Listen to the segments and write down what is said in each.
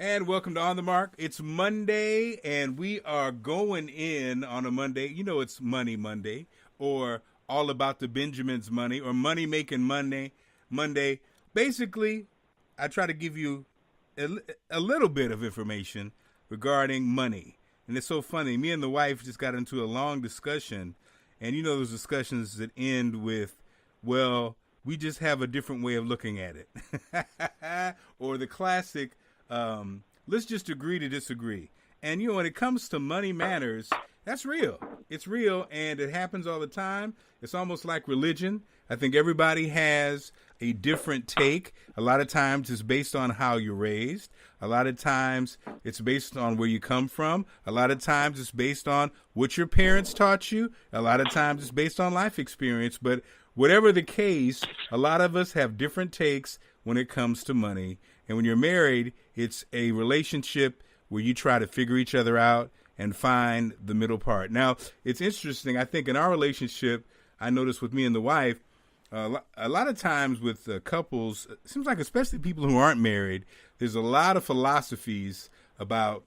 And welcome to On The Marc. It's Monday, and we are going in on a Monday. You know it's Money Monday, or all about the Benjamin's money, or Money Making Monday. Basically, I try to give you a little bit of information regarding money. And it's so funny. Me and the wife just got into a long discussion, and you know those discussions that end with, well, we just have a different way of looking at it. Or the classic, let's just agree to disagree. And, you know, when it comes to money matters, that's real. It's real, and it happens all the time. It's almost like religion. I think everybody has a different take. A lot of times it's based on how you're raised. A lot of times it's based on where you come from. A lot of times it's based on what your parents taught you. A lot of times it's based on life experience. But whatever the case, a lot of us have different takes when it comes to money. And when you're married, it's a relationship where you try to figure each other out and find the middle part. Now, it's interesting. I think in our relationship, I noticed with me and the wife, a lot of times with couples, it seems like especially people who aren't married, there's a lot of philosophies about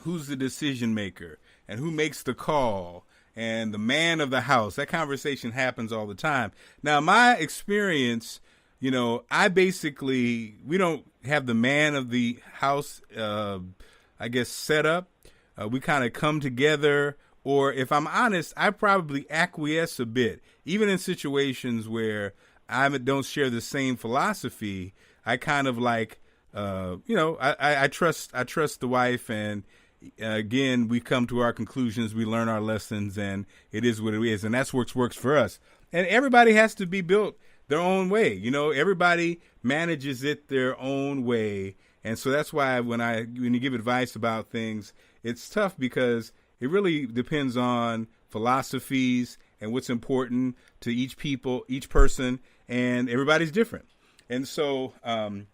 who's the decision maker and who makes the call and the man of the house. That conversation happens all the time. Now, my experience, you know, we don't have the man of the house, I guess, set up. We kind of come together, or if I'm honest, I probably acquiesce a bit, even in situations where I don't share the same philosophy. I kind of like, I trust the wife, and again, we come to our conclusions, we learn our lessons, and it is what it is, and that's what works for us. And everybody has to be built their own way. You know, everybody manages it their own way. And so that's why when you give advice about things, it's tough because it really depends on philosophies and what's important to each person, and everybody's different. And so I'll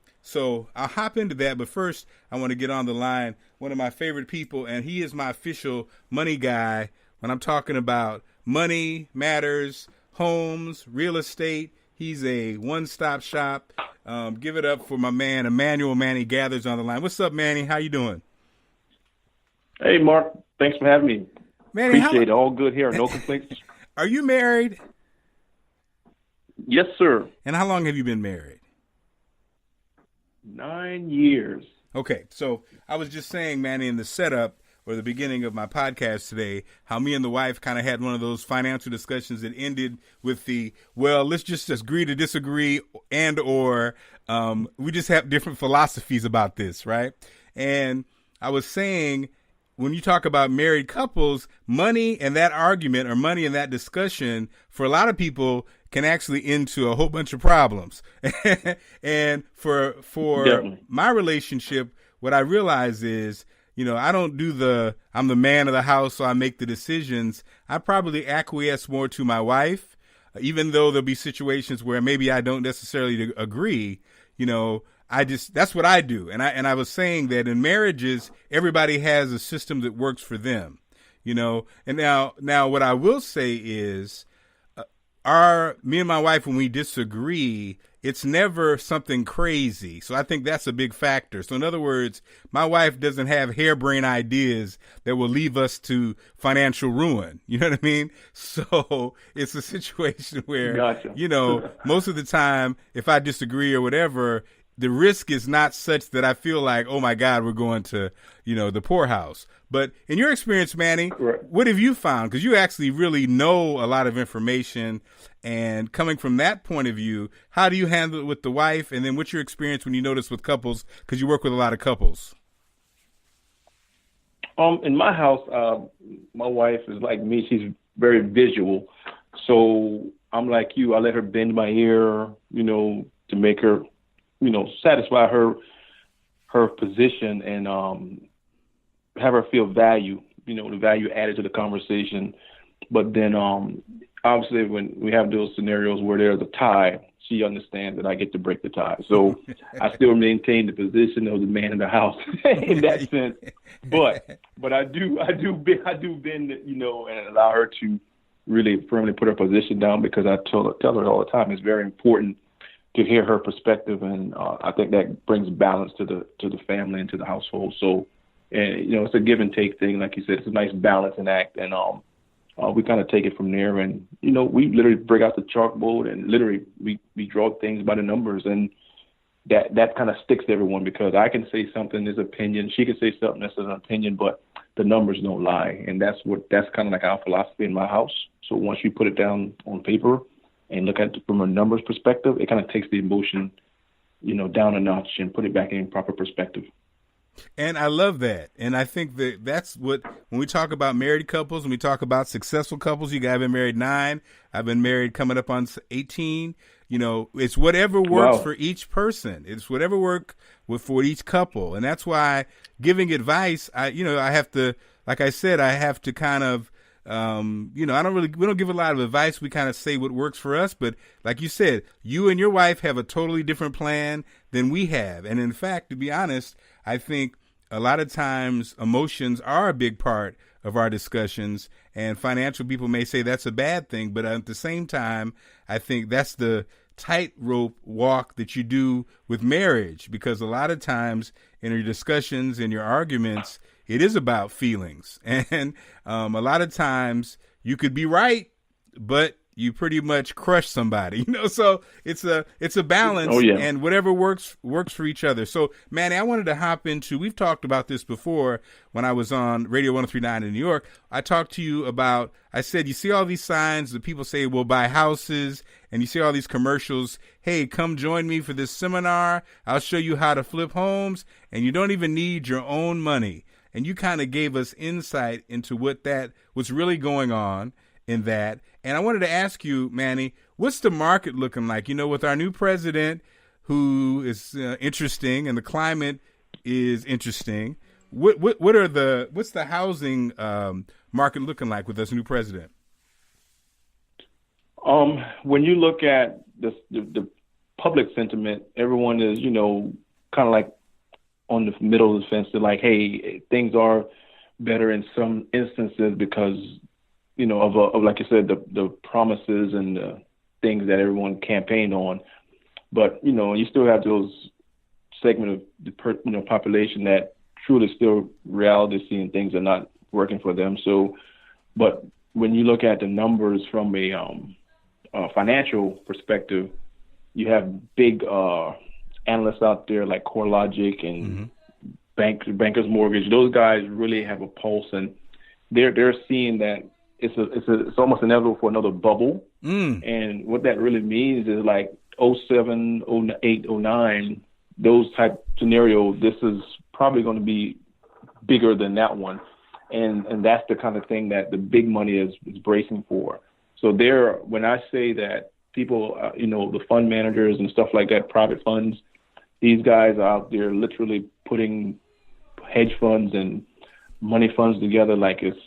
hop into that. But first, I want to get on the line one of my favorite people, and he is my official money guy when I'm talking about money matters, homes, real estate. He's a one-stop shop. Give it up for my man, Emanuel. Manny Gathers on the line. What's up, Manny? How you doing? Hey, Mark. Thanks for having me. Manny, appreciate it. All good here. No complaints. Are you married? Yes, sir. And how long have you been married? 9 years. Okay, so I was just saying, Manny, in the setup or the beginning of my podcast today, how me and the wife kind of had one of those financial discussions that ended with let's just agree to disagree, or we just have different philosophies about this, right? And I was saying, when you talk about married couples, money and that argument or money and that discussion, for a lot of people, can actually end to a whole bunch of problems. And for Definitely. My relationship, what I realize is, you know, I'm the man of the house, so I make the decisions. I probably acquiesce more to my wife, even though there'll be situations where maybe I don't necessarily agree. You know, that's what I do. And I was saying that in marriages, everybody has a system that works for them, you know. And now what I will say is, me and my wife, when we disagree, it's never something crazy. So I think that's a big factor. So in other words, my wife doesn't have harebrained ideas that will leave us to financial ruin. You know what I mean? So it's a situation where, Gotcha. You know, most of the time, if I disagree or whatever, the risk is not such that I feel like, oh my God, we're going to, you know, the poorhouse. But in your experience, Manny, Right. What have you found? Because you actually really know a lot of information. And coming from that point of view, how do you handle it with the wife? And then what's your experience when you notice with couples? Because you work with a lot of couples. In my house, my wife is like me. She's very visual. So I'm like you. I let her bend my ear, you know, to make her, you know, satisfy her position and have her feel value, you know, the value added to the conversation. But then obviously when we have those scenarios where there's a tie, she understands that I get to break the tie. So I still maintain the position of the man in the house in that sense. But I do bend, you know, and allow her to really firmly put her position down, because I tell her all the time, it's very important to hear her perspective, and I think that brings balance to the family and to the household. So, and it's a give and take thing, like you said. It's a nice balancing act, and we kind of take it from there. And we literally break out the chalkboard and literally we draw things by the numbers, and that kind of sticks to everyone, because I can say something as opinion, she can say something that's an opinion, but the numbers don't lie, and that's kind of like our philosophy in my house. So once you put it down on paper and look at it from a numbers perspective, it kind of takes the emotion, down a notch and put it back in proper perspective. And I love that. And I think that's what, when we talk about married couples, when we talk about successful couples, I've been married 9, I've been married coming up on 18. It's whatever works for each person. It's whatever works for each couple. And that's why giving advice, I have to, like I said, I have to kind of, we don't give a lot of advice. We kind of say what works for us. But like you said, you and your wife have a totally different plan than we have. And in fact, to be honest, I think a lot of times emotions are a big part of our discussions, and financial people may say that's a bad thing. But at the same time, I think that's the tightrope walk that you do with marriage, because a lot of times in your discussions and your arguments, it is about feelings. And a lot of times you could be right, but you pretty much crush somebody, so it's a balance. Oh, yeah. And whatever works for each other. So Manny, I wanted to hop into, we've talked about this before when I was on Radio 103.9 in New York. I talked to you about, I said, you see all these signs that people say we'll buy houses, and you see all these commercials. Hey, come join me for this seminar. I'll show you how to flip homes, and you don't even need your own money. And you kind of gave us insight into what's really going on in that. And I wanted to ask you, Manny, what's the market looking like? With our new president, who is interesting, and the climate is interesting. What's the housing market looking like with this new president? When you look at the public sentiment, everyone is kind of like on the middle of the fence. They're like, hey, things are better in some instances because of like you said, the promises and the things that everyone campaigned on. But, you still have those segment of the population that truly still reality seeing things are not working for them. So, but when you look at the numbers from a financial perspective, you have big analysts out there like CoreLogic and Bankers Mortgage. Those guys really have a pulse, and they're seeing that it's almost inevitable for another bubble. And what that really means is like 07, 08, 09, those type scenarios, this is probably going to be bigger than that one. And that's the kind of thing that the big money is bracing for. So when I say that people, the fund managers and stuff like that, private funds, these guys are out there literally putting hedge funds and money funds together like it's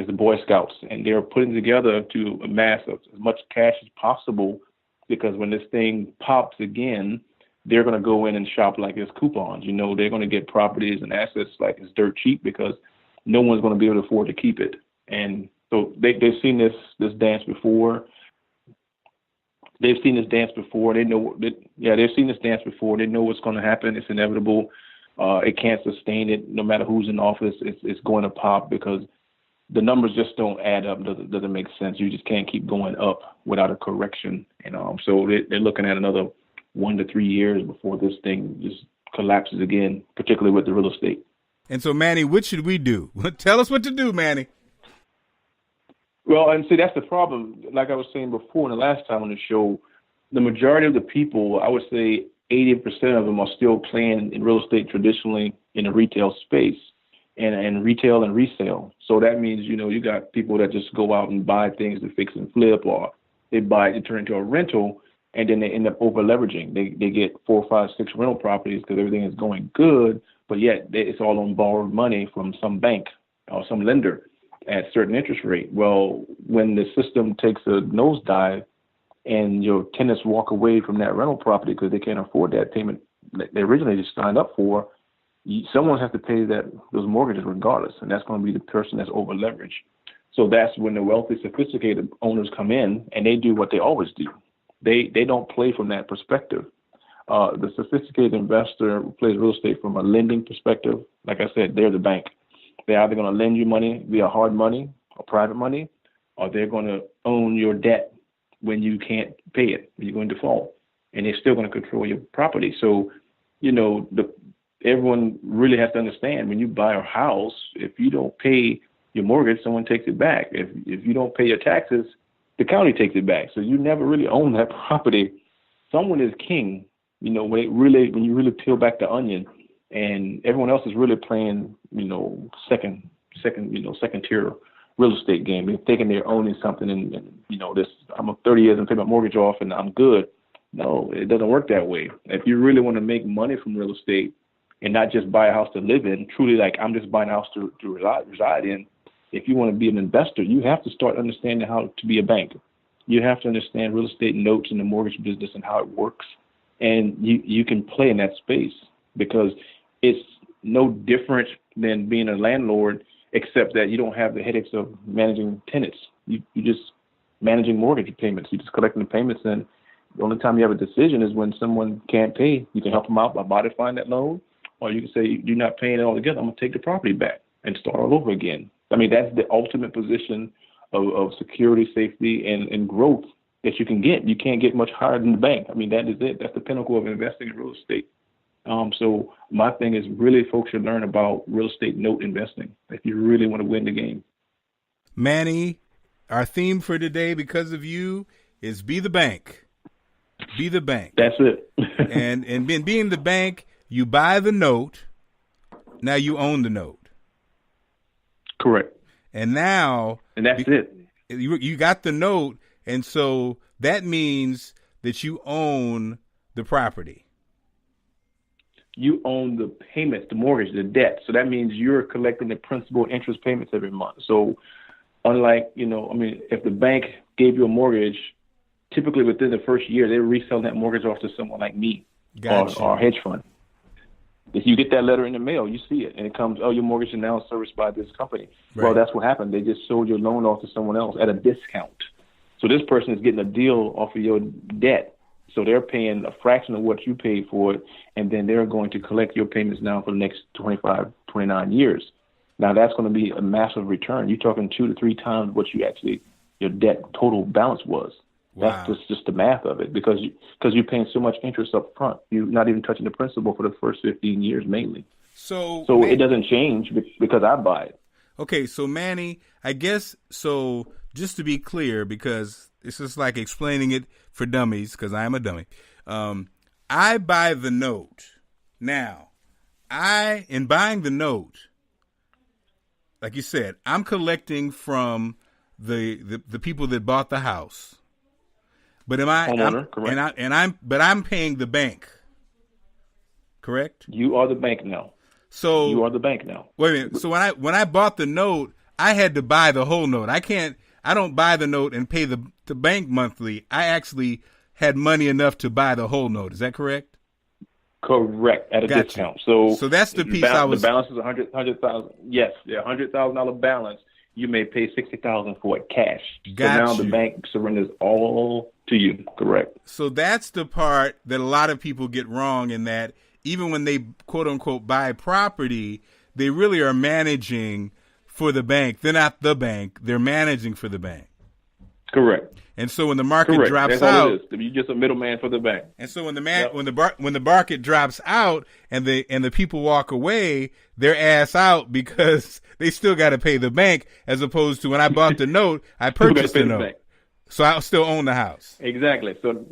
the Boy Scouts, and they're putting together to amass as much cash as possible, because when this thing pops again, they're going to go in and shop like it's coupons. They're going to get properties and assets like it's dirt cheap, because no one's going to be able to afford to keep it. And so they've seen this dance before. They've seen this dance before. They know they've seen this dance before. They know what's going to happen. It's inevitable. It can't sustain it. No matter who's in office, it's going to pop, because the numbers just don't add up. Doesn't make sense. You just can't keep going up without a correction. And so they're looking at another 1 to 3 years before this thing just collapses again, particularly with the real estate. And so, Manny, what should we do? Tell us what to do, Manny. Well, and see, that's the problem. Like I was saying before, in the last time on the show, the majority of the people, I would say 80% of them, are still playing in real estate traditionally in the retail space. And retail and resale. So that means, you got people that just go out and buy things to fix and flip, or they buy it to turn into a rental, and then they end up over leveraging. They get 4, 5, 6 rental properties because everything is going good, but yet it's all on borrowed money from some bank or some lender at a certain interest rate. Well, when the system takes a nosedive and your tenants walk away from that rental property because they can't afford that payment that they originally just signed up for, someone has to pay those mortgages regardless, and that's going to be the person that's over leveraged. So that's when the wealthy, sophisticated owners come in, and they do what they always do. They don't play from that perspective. The sophisticated investor plays real estate from a lending perspective. Like I said, they're the bank. They're either going to lend you money via hard money or private money, or they're going to own your debt when you can't pay it, when you go in default, and they're still going to control your property. So, everyone really has to understand, when you buy a house, if you don't pay your mortgage, someone takes it back. If you don't pay your taxes, the county takes it back. So you never really own that property. Someone is king, when you really peel back the onion, and everyone else is really playing, second tier real estate game. They're thinking they're owning something, and I'm 30 years and pay my mortgage off and I'm good. No, it doesn't work that way. If you really want to make money from real estate and not just buy a house to live in, truly like I'm just buying a house to reside in, if you want to be an investor, you have to start understanding how to be a bank. You have to understand real estate notes and the mortgage business and how it works. And you can play in that space, because it's no different than being a landlord, except that you don't have the headaches of managing tenants. You just managing mortgage payments. You're just collecting the payments, and the only time you have a decision is when someone can't pay. You can help them out by modifying that loan, or you can say, you're not paying it all together, I'm going to take the property back and start all over again. I mean, that's the ultimate position of security, safety, and growth that you can get. You can't get much higher than the bank. I mean, that is it. That's the pinnacle of investing in real estate. So my thing is, really, folks should learn about real estate note investing if you really want to win the game. Manny, our theme for today, because of you, is be the bank. Be the bank. That's it. and being the bank, you buy the note. Now you own the note. Correct. And now, that's it. You got the note, and so that means that you own the property. You own the payments, the mortgage, the debt. So that means you're collecting the principal and interest payments every month. So unlike, if the bank gave you a mortgage, typically within the first year, they're reselling that mortgage off to someone like me or a hedge fund. If you get that letter in the mail, you see it, and it comes, your mortgage is now serviced by this company. Right. Well, that's what happened. They just sold your loan off to someone else at a discount. So this person is getting a deal off of your debt. So they're paying a fraction of what you paid for it, and then they're going to collect your payments now for the next 25, 29 years. Now, that's going to be a massive return. You're talking 2 to 3 times what your debt total balance was. Wow. That's just the math of it, because you're paying so much interest up front. You're not even touching the principal for the first 15 years mainly. So it doesn't change because I buy it. Okay, so Manny, I guess, so just to be clear, because it's just like explaining it for dummies, because I am a dummy. I buy the note. Now, in buying the note, like you said, I'm collecting from the people that bought the house. But I'm paying the bank. Correct? You are the bank now. So you are the bank now. Wait a minute. So when I bought the note, I had to buy the whole note. I don't buy the note and pay the bank monthly. I actually had money enough to buy the whole note. Is that correct? Correct. At a discount. So that's the piece the balance is $100,000. Yes, $100,000 balance. You may pay $60,000 for it cash. So now the bank surrenders all to you. Correct. So that's the part that a lot of people get wrong, in that even when they quote unquote buy property, they really are managing for the bank. They're not the bank. They're managing for the bank. Correct. And so when the market drops That's out, all it is. You're just a middleman for the bank. And so when the market drops out and the people walk away, they're ass out because they still got to pay the bank, as opposed to when I bought the note, I purchased the note, so I still own the house. Exactly. So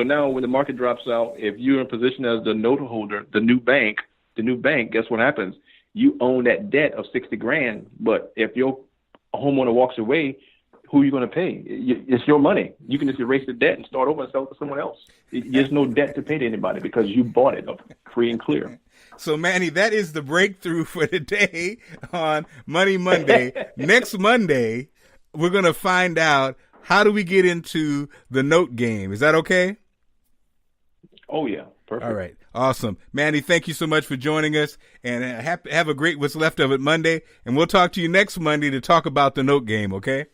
now when the market drops out, if you're in position as the note holder, the new bank, guess what happens? You own that debt of $60,000, but if your homeowner walks away, who are you going to pay? It's your money. You can just erase the debt and start over and sell it to someone else. There's no debt to pay to anybody because you bought it free and clear. So, Manny, that is the breakthrough for today on Money Monday. Next Monday, we're going to find out, how do we get into the note game? Is that okay? Oh, yeah. Perfect. All right. Awesome. Manny, thank you so much for joining us, and have a great what's left of it Monday. And we'll talk to you next Monday to talk about the note game, okay?